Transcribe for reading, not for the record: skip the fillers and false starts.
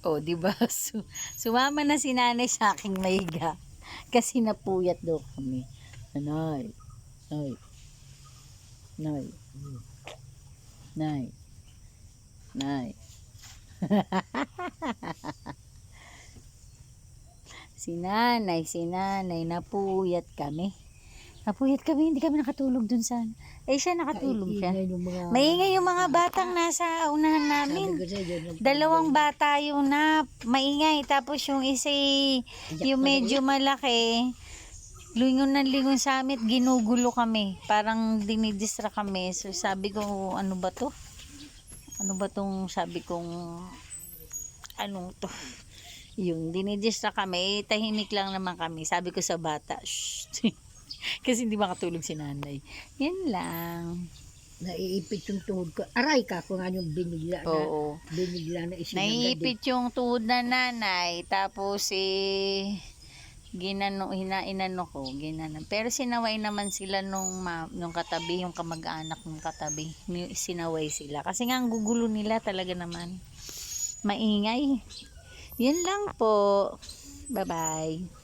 Oh, di ba? Sumama na si nanay sa aking mahiga. Kasi napuyat daw kami. Nay, nay, nay, nay, nay. Si nanay, napuyat kami. Napuyat kami, hindi kami nakatulog dun sa... Eh, siya nakatulog siya. Maingay yung mga batang nasa unahan namin. Dalawang bata yung maingay. Tapos yung isa, yung medyo malaki, lingon ng lingon sa amin, ginugulo kami. Parang dinidistra kami. So sabi ko, ano ba to? Ano ba tong sabi kong, anong to? Yung dinidistra kami, tahimik lang naman kami. Sabi ko sa bata, shh. Kasi hindi makatulog si nanay. Yan lang. Naiipit yung tuhod ko. Aray ka kung ano yung binigla na. Oo. Binigla na isinagad. Naiipit yung tuhod na nanay. Tapos inano ko. Pero sinaway naman sila nung katabi, yung kamag-anak ng katabi. Sinaway sila. Kasi nga ang gugulo nila talaga naman. Maingay. Yan lang po. Bye-bye.